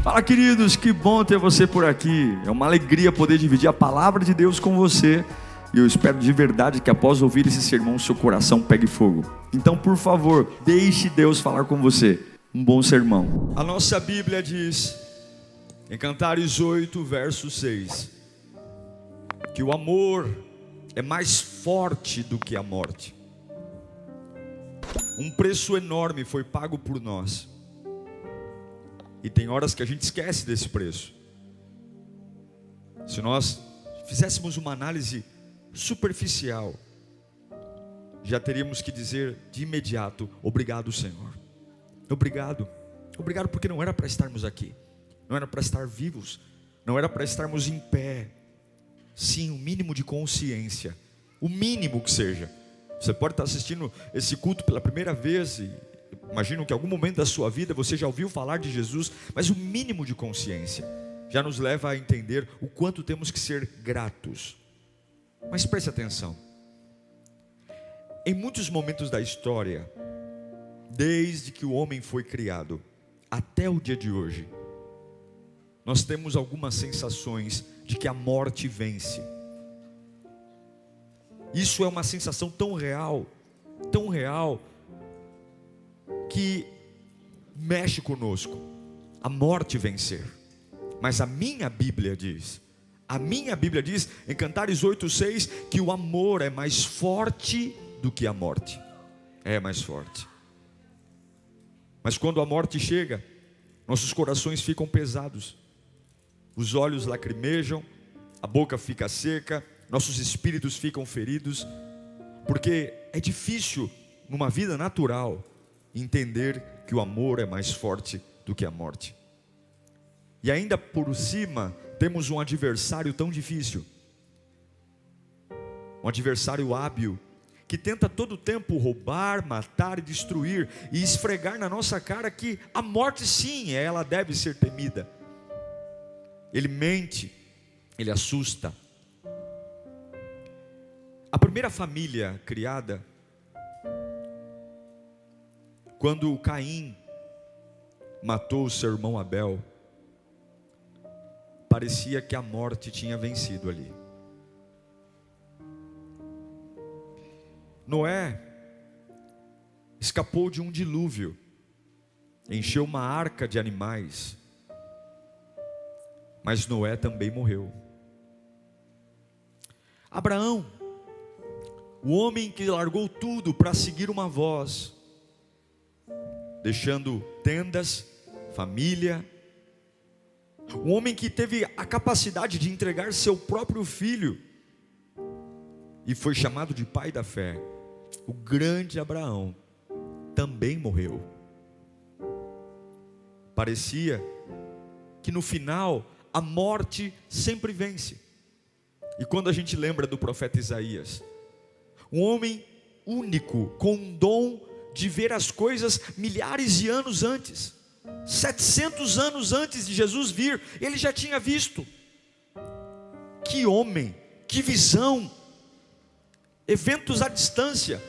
Fala, queridos, que bom ter você por aqui. É uma alegria poder dividir a palavra de Deus com você. E eu espero de verdade que após ouvir esse sermão, seu coração pegue fogo. Então, por favor, deixe Deus falar com você. Um bom sermão. A nossa Bíblia diz, em Cantares 8, verso 6, que o amor é mais forte do que a morte. Um preço enorme foi pago por nós. E tem horas que a gente esquece desse preço. Se nós fizéssemos uma análise superficial, já teríamos que dizer de imediato: obrigado, Senhor. Obrigado. Obrigado porque não era para estarmos aqui. Não era para estar vivos. Não era para estarmos em pé. Sim, o mínimo de consciência. O mínimo que seja. Você pode estar assistindo esse culto pela primeira vez e imagino que em algum momento da sua vida você já ouviu falar de Jesus, mas o mínimo de consciência já nos leva a entender o quanto temos que ser gratos. Mas preste atenção, em muitos momentos da história, desde que o homem foi criado até o dia de hoje, nós temos algumas sensações de que a morte vence. Isso é uma sensação tão real, que mexe conosco, a morte vencer. Mas a minha Bíblia diz em Cantares 8:6, que o amor é mais forte do que a morte. É mais forte. Mas quando a morte chega, nossos corações ficam pesados, os olhos lacrimejam, a boca fica seca, nossos espíritos ficam feridos, porque é difícil numa vida natural entender que o amor é mais forte do que a morte. E ainda por cima temos um adversário tão difícil, um adversário hábil, que tenta todo tempo roubar, matar e destruir, e esfregar na nossa cara que a morte sim, ela deve ser temida. Ele mente, ele assusta. A primeira família criada, quando Caim matou o seu irmão Abel, parecia que a morte tinha vencido ali. Noé escapou de um dilúvio, encheu uma arca de animais, mas Noé também morreu. Abraão, o homem que largou tudo para seguir uma voz, deixando tendas, família, um homem que teve a capacidade de entregar seu próprio filho, e foi chamado de pai da fé, o grande Abraão, também morreu. Parecia que no final, a morte sempre vence. E quando a gente lembra do profeta Isaías, um homem único, com um dom de ver as coisas milhares de anos antes, 700 anos antes de Jesus vir, ele já tinha visto. Que homem, que visão, eventos à distância.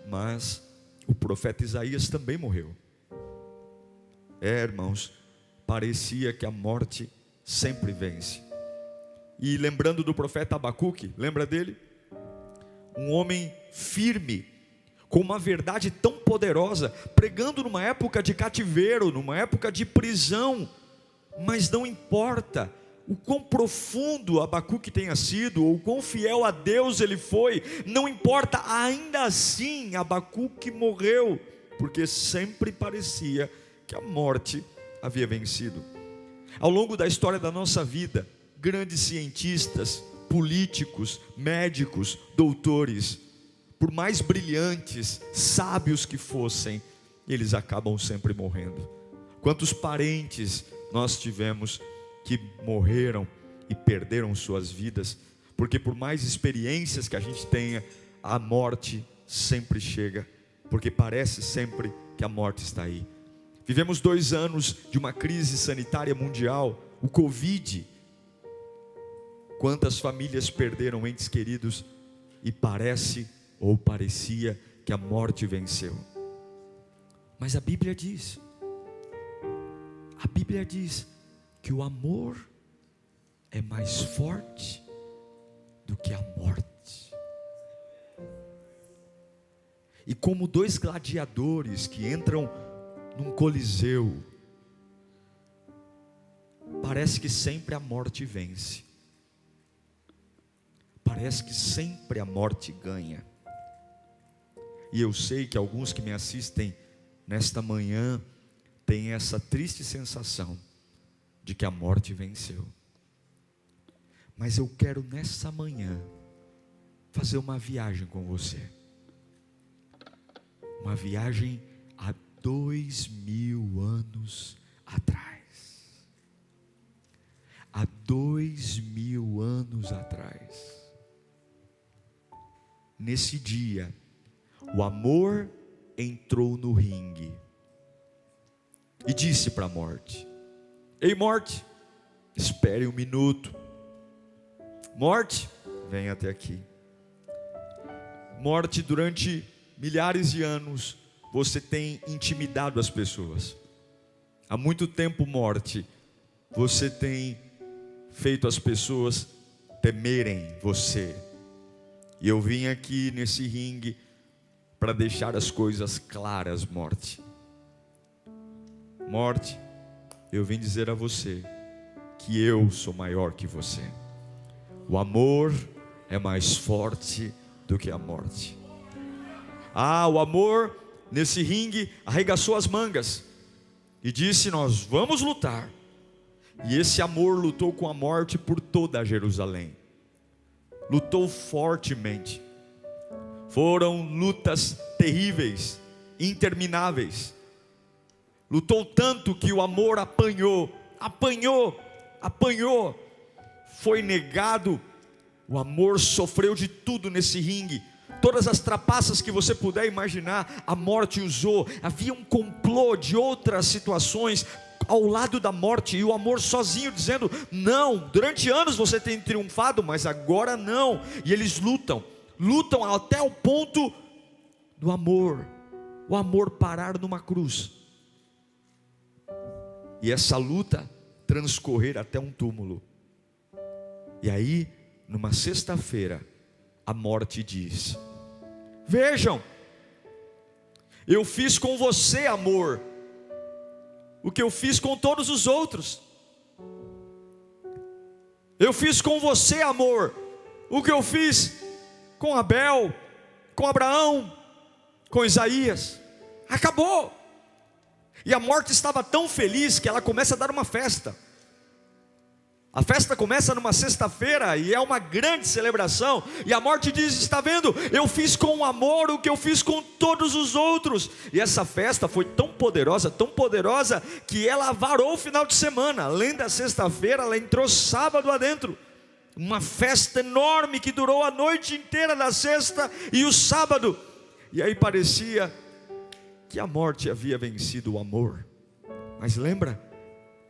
Mas o profeta Isaías também morreu. Irmãos, parecia que a morte sempre vence. E lembrando do profeta Abacuque, lembra dele? Um homem firme, com uma verdade tão poderosa, pregando numa época de cativeiro, numa época de prisão. Mas não importa o quão profundo Abacuque tenha sido, ou o quão fiel a Deus ele foi, não importa, ainda assim Abacuque morreu, porque sempre parecia que a morte havia vencido. Ao longo da história da nossa vida, grandes cientistas, políticos, médicos, doutores, por mais brilhantes, sábios que fossem, eles acabam sempre morrendo. Quantos parentes nós tivemos que morreram e perderam suas vidas, porque por mais experiências que a gente tenha, a morte sempre chega, porque parece sempre que a morte está aí. Vivemos 2 anos de uma crise sanitária mundial, o Covid. Quantas famílias perderam entes queridos e parecia que a morte venceu. Mas a Bíblia diz que o amor é mais forte do que a morte. E como dois gladiadores que entram num coliseu, parece que sempre a morte vence. Parece que sempre a morte ganha. E eu sei que alguns que me assistem nesta manhã têm essa triste sensação de que a morte venceu. Mas eu quero nessa manhã fazer uma viagem com você. Uma viagem há 2000 anos atrás. Há 2000 anos atrás. Nesse dia, o amor entrou no ringue e disse para a morte: ei morte, espere um minuto. Morte, vem até aqui. Morte, durante milhares de anos você tem intimidado as pessoas. Há muito tempo, morte, você tem feito as pessoas temerem você. E eu vim aqui nesse ringue para deixar as coisas claras, morte. Morte, eu vim dizer a você que eu sou maior que você. O amor é mais forte do que a morte. O amor nesse ringue arregaçou as mangas e disse: nós vamos lutar. E esse amor lutou com a morte por toda Jerusalém. Lutou fortemente. Foram lutas terríveis, intermináveis. Lutou tanto que o amor apanhou. Foi negado. O amor sofreu de tudo nesse ringue. Todas as trapaças que você puder imaginar, a morte usou. Havia um complô de outras situações ao lado da morte, e o amor sozinho dizendo: não, durante anos você tem triunfado, mas agora não. E eles lutam até o ponto do amor, o amor parar numa cruz, e essa luta transcorrer até um túmulo. E aí, numa sexta-feira, a morte diz: vejam, eu fiz com você, amor, o que eu fiz com todos os outros. Eu fiz com você, amor, o que eu fiz com Abel, com Abraão, com Isaías. Acabou. E a morte estava tão feliz que ela começa a dar uma festa. A festa começa numa sexta-feira e é uma grande celebração. E a morte diz: está vendo? Eu fiz com amor o que eu fiz com todos os outros. E essa festa foi tão poderosa, que ela varou o final de semana. Além da sexta-feira, ela entrou sábado adentro. Uma festa enorme que durou a noite inteira da sexta e o sábado. E aí parecia que a morte havia vencido o amor. Mas lembra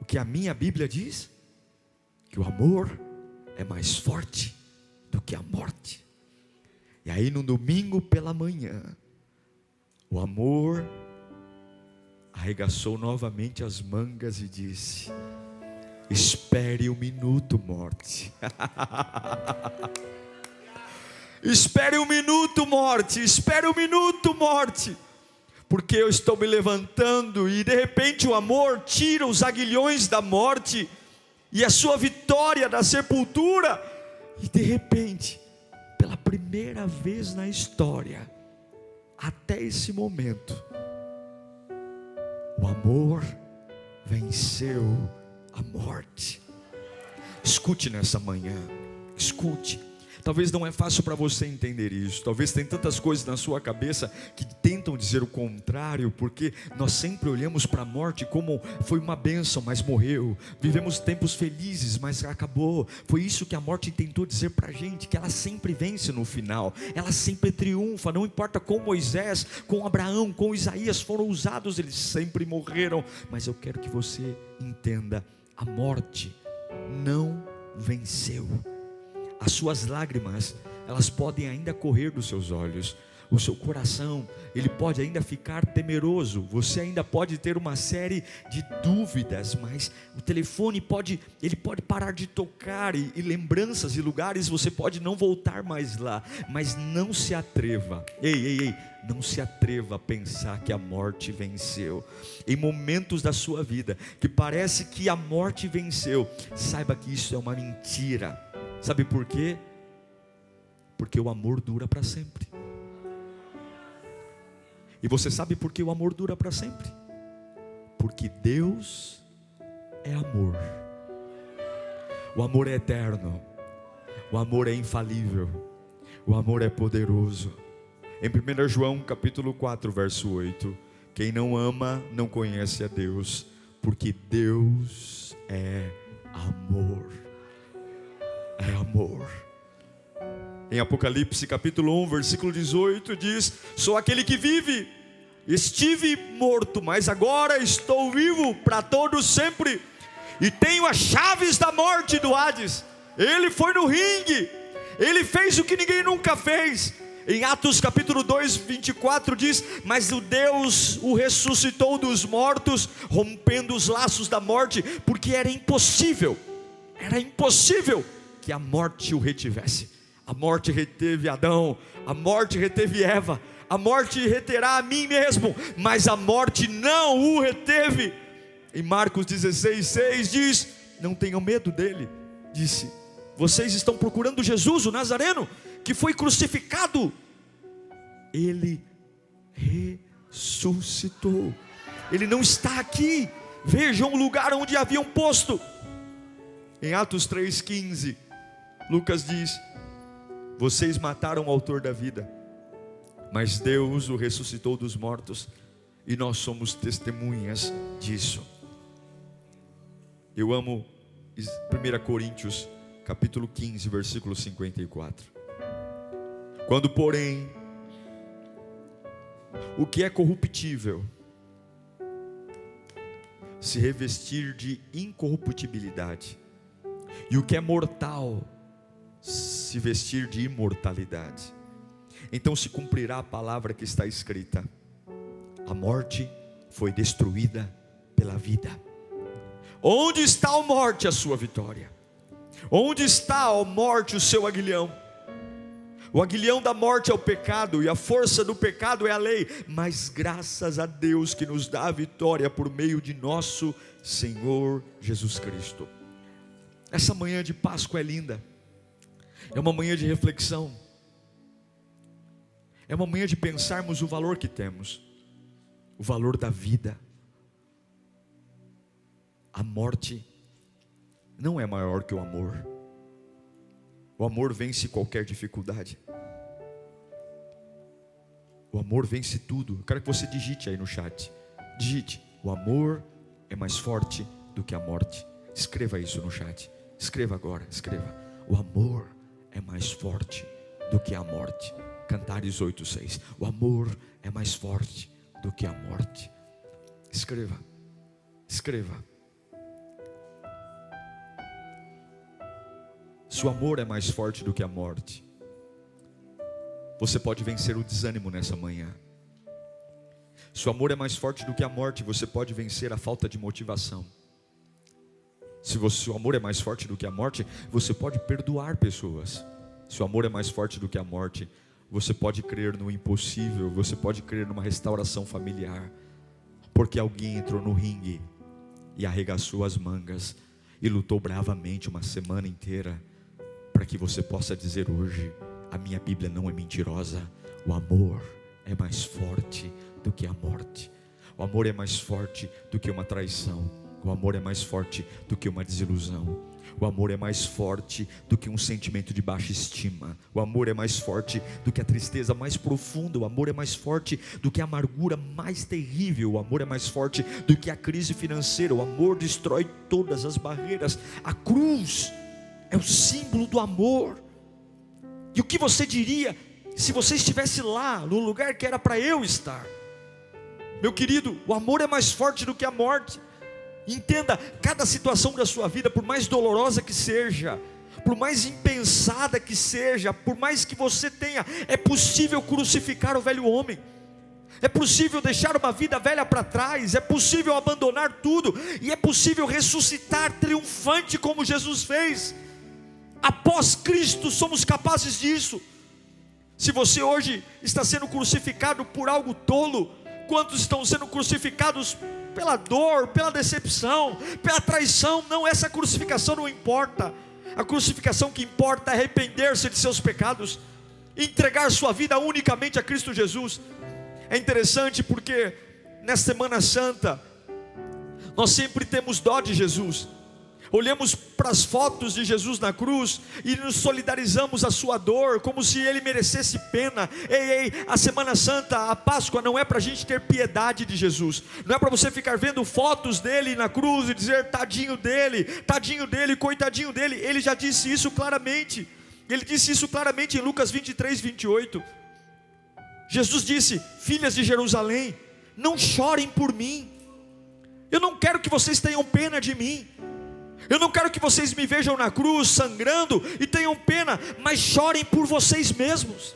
o que a minha Bíblia diz? Que o amor é mais forte do que a morte. E aí no domingo pela manhã, o amor arregaçou novamente as mangas e disse: espere um minuto, morte. Espere um minuto, morte. Espere um minuto, morte. Porque eu estou me levantando. E de repente o amor tira os aguilhões da morte e a sua vitória da sepultura. E de repente, pela primeira vez na história, até esse momento, o amor venceu a morte. Escute nessa manhã, escute. Talvez não é fácil para você entender isso. Talvez tem tantas coisas na sua cabeça que tentam dizer o contrário, porque nós sempre olhamos para a morte como foi uma bênção, mas morreu. Vivemos tempos felizes, mas acabou. Foi isso que a morte tentou dizer para a gente, que ela sempre vence no final. Ela sempre triunfa, não importa com Moisés, com Abraão, com Isaías foram usados, eles sempre morreram. Mas eu quero que você entenda, a morte não venceu. As suas lágrimas, elas podem ainda correr dos seus olhos. o seu coração, ele pode ainda ficar temeroso, você ainda pode ter uma série de dúvidas, mas o telefone pode parar de tocar, e lembranças e lugares, você pode não voltar mais lá, mas não se atreva, não se atreva a pensar que a morte venceu. Em momentos da sua vida, que parece que a morte venceu, saiba que isso é uma mentira. Sabe por quê? Porque o amor dura para sempre. E você sabe por que o amor dura para sempre? Porque Deus é amor. O amor é eterno. O amor é infalível. O amor é poderoso. Em 1 João capítulo 4, verso 8: quem não ama não conhece a Deus, porque Deus é amor. É amor. Em Apocalipse capítulo 1, versículo 18 diz: sou aquele que vive, estive morto, mas agora estou vivo para todo sempre, e tenho as chaves da morte e do Hades. Ele foi no ringue, ele fez o que ninguém nunca fez. Em Atos capítulo 2, 24 diz: mas o Deus o ressuscitou dos mortos, rompendo os laços da morte, porque era impossível que a morte o retivesse. A morte reteve Adão, a morte reteve Eva, a morte reterá a mim mesmo, mas a morte não o reteve. Em Marcos 16, 6 diz: não tenham medo dele, disse, vocês estão procurando Jesus, o Nazareno, que foi crucificado. Ele ressuscitou, ele não está aqui. Vejam o lugar onde haviam posto. Em Atos 3,15, Lucas diz: vocês mataram o autor da vida, mas Deus o ressuscitou dos mortos, e nós somos testemunhas disso. Eu amo 1 Coríntios capítulo 15, versículo 54. Quando porém o que é corruptível se revestir de incorruptibilidade, e o que é mortal se vestir de imortalidade, então se cumprirá a palavra que está escrita: a morte foi destruída pela vida. Onde está a morte, a sua vitória? Onde está, ó morte, o seu aguilhão? O aguilhão da morte é o pecado, e a força do pecado é a lei, mas graças a Deus que nos dá a vitória por meio de nosso Senhor Jesus Cristo. Essa manhã de Páscoa é linda, é uma manhã de reflexão, é uma manhã de pensarmos o valor que temos, o valor da vida. A morte não é maior que o amor. O amor vence qualquer dificuldade. O amor vence tudo. Eu quero que você digite aí no chat. Digite: o amor é mais forte do que a morte. Escreva isso no chat. Escreva agora, escreva: o amor é mais forte do que a morte. Cantares 8:6. O amor é mais forte do que a morte. Escreva, escreva. Se o amor é mais forte do que a morte, você pode vencer o desânimo nessa manhã. Se o amor é mais forte do que a morte, você pode vencer a falta de motivação. Se o amor é mais forte do que a morte, você pode perdoar pessoas. Se o amor é mais forte do que a morte, você pode crer no impossível, você pode crer numa restauração familiar, porque alguém entrou no ringue e arregaçou as mangas e lutou bravamente uma semana inteira, para que você possa dizer hoje: a minha Bíblia não é mentirosa. O amor é mais forte do que a morte. O amor é mais forte do que uma traição. O amor é mais forte do que uma desilusão. O amor é mais forte do que um sentimento de baixa estima. O amor é mais forte do que a tristeza mais profunda. O amor é mais forte do que a amargura mais terrível. O amor é mais forte do que a crise financeira. O amor destrói todas as barreiras. A cruz é o símbolo do amor. E o que você diria se você estivesse lá, no lugar que era para eu estar? Meu querido, o amor é mais forte do que a morte. Entenda, cada situação da sua vida, por mais dolorosa que seja, por mais impensada que seja, por mais que você tenha, é possível crucificar o velho homem. É possível deixar uma vida velha para trás, é possível abandonar tudo, e é possível ressuscitar triunfante como Jesus fez. Após Cristo somos capazes disso. Se você hoje está sendo crucificado por algo tolo, quantos estão sendo crucificados pela dor, pela decepção, pela traição? Não, essa crucificação não importa. A crucificação que importa é arrepender-se de seus pecados, entregar sua vida unicamente a Cristo Jesus. É interessante porque nessa Semana Santa nós sempre temos dó de Jesus. Olhamos para as fotos de Jesus na cruz e nos solidarizamos a sua dor, como se ele merecesse pena. Ei, a Semana Santa, a Páscoa não é para a gente ter piedade de Jesus, não é para você ficar vendo fotos dele na cruz e dizer tadinho dele, coitadinho dele. Ele já disse isso claramente. Ele disse isso claramente em Lucas 23, 28. Jesus disse: filhas de Jerusalém, não chorem por mim. Eu não quero que vocês tenham pena de mim. Eu não quero que vocês me vejam na cruz sangrando e tenham pena, mas chorem por vocês mesmos.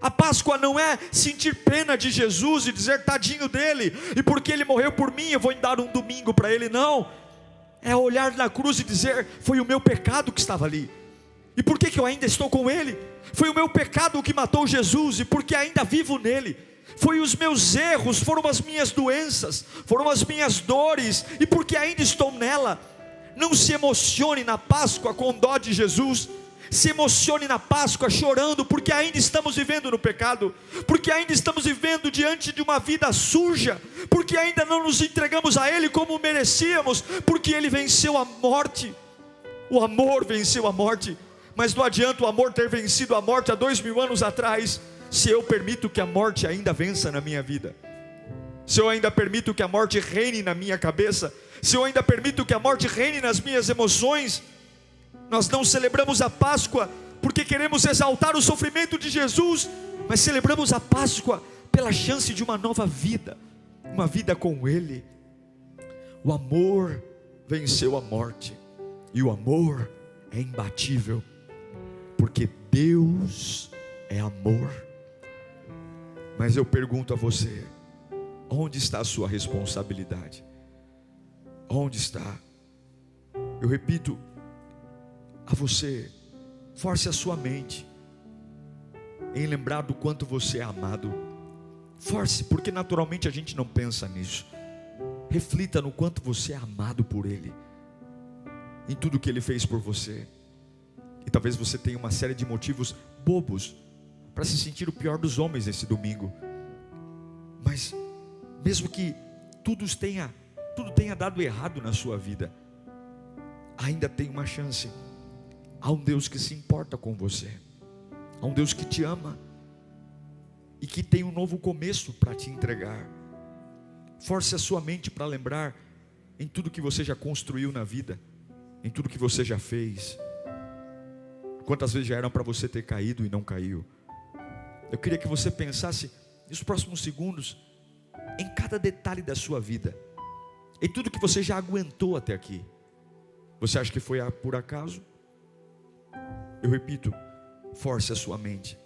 A Páscoa não é sentir pena de Jesus e dizer tadinho dele, e porque ele morreu por mim eu vou dar um domingo para ele. Não, é olhar na cruz e dizer: foi o meu pecado que estava ali, e por que eu ainda estou com ele? Foi o meu pecado que matou Jesus, e porque ainda vivo nele. Foi os meus erros, foram as minhas doenças, foram as minhas dores, e porque ainda estou nela. Não se emocione na Páscoa com dó de Jesus. Se emocione na Páscoa chorando, porque ainda estamos vivendo no pecado, porque ainda estamos vivendo diante de uma vida suja, porque ainda não nos entregamos a Ele como merecíamos, porque Ele venceu a morte. O amor venceu a morte. Mas não adianta o amor ter vencido a morte há 2000 anos atrás, se eu permito que a morte ainda vença na minha vida, se eu ainda permito que a morte reine na minha cabeça, se eu ainda permito que a morte reine nas minhas emoções. Nós não celebramos a Páscoa porque queremos exaltar o sofrimento de Jesus, mas celebramos a Páscoa pela chance de uma nova vida, uma vida com Ele. O amor venceu a morte, e o amor é imbatível, porque Deus é amor. Mas eu pergunto a você: onde está a sua responsabilidade? Onde está? Eu repito a você: force a sua mente em lembrar do quanto você é amado. Force, porque naturalmente a gente não pensa nisso. Reflita no quanto você é amado por Ele, em tudo que Ele fez por você. E talvez você tenha uma série de motivos bobos para se sentir o pior dos homens esse domingo. Mas mesmo que tudo tenha dado errado na sua vida, ainda tem uma chance. Há um Deus que se importa com você, há um Deus que te ama e que tem um novo começo para te entregar. Force a sua mente para lembrar em tudo que você já construiu na vida, em tudo que você já fez. Quantas vezes já eram para você ter caído e não caiu? Eu queria que você pensasse nos próximos segundos em cada detalhe da sua vida, em tudo que você já aguentou até aqui. Você acha que foi por acaso? Eu repito, force a sua mente,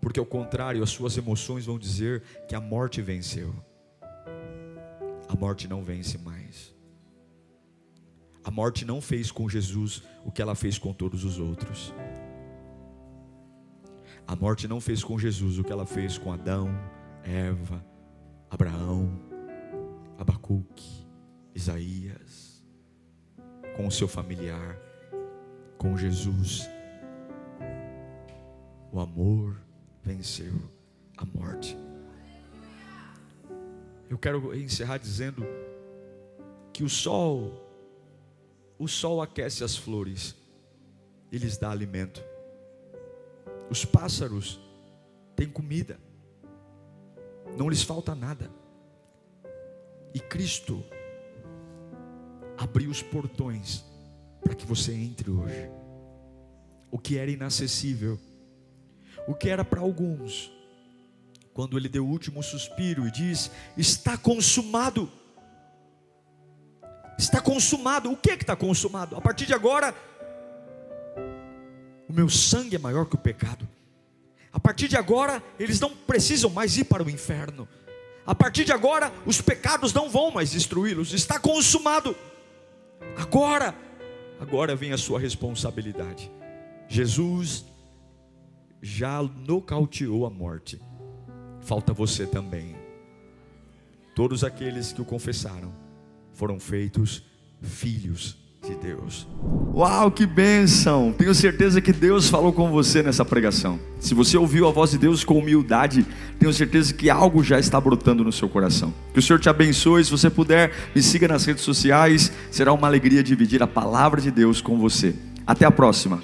porque ao contrário, as suas emoções vão dizer que a morte venceu. A morte não vence mais. A morte não fez com Jesus o que ela fez com todos os outros. A morte não fez com Jesus o que ela fez com Adão, Eva, Abraão, Abacuque, Isaías, com o seu familiar, com Jesus. O amor venceu a morte. Eu quero encerrar dizendo que o sol aquece as flores e lhes dá alimento. Os pássaros têm comida, não lhes falta nada. E Cristo abriu os portões para que você entre hoje. O que era inacessível, o que era para alguns, quando Ele deu o último suspiro e diz: está consumado. Está consumado. O que está consumado? A partir de agora meu sangue é maior que o pecado. A partir de agora, eles não precisam mais ir para o inferno. A partir de agora, os pecados não vão mais destruí-los. Está consumado. Agora vem a sua responsabilidade. Jesus já nocauteou a morte. Falta você também. Todos aqueles que o confessaram foram feitos filhos de Deus. Uau, que bênção! Tenho certeza que Deus falou com você nessa pregação. Se você ouviu a voz de Deus com humildade, tenho certeza que algo já está brotando no seu coração. Que o Senhor te abençoe. Se você puder, me siga nas redes sociais. Será uma alegria dividir a palavra de Deus com você. Até a próxima.